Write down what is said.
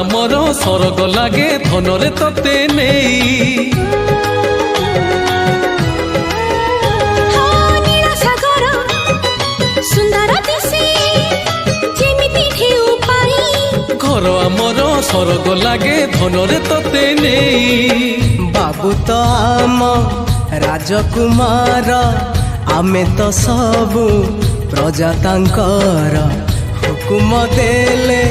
ଆମର ସରଗ ଲାଗେ ଧନରେ ତତେ ନେଇ। ଘର ଆମର ସରଗ ଲାଗେ ଧନରେ ତତେ ନେଇ। ବାବୁ ତ ଆମ ରାଜକୁମାର ଆମେ ତ ସବୁ ପ୍ରଜା ତାଙ୍କର ହୁକୁମ ଦେଲେ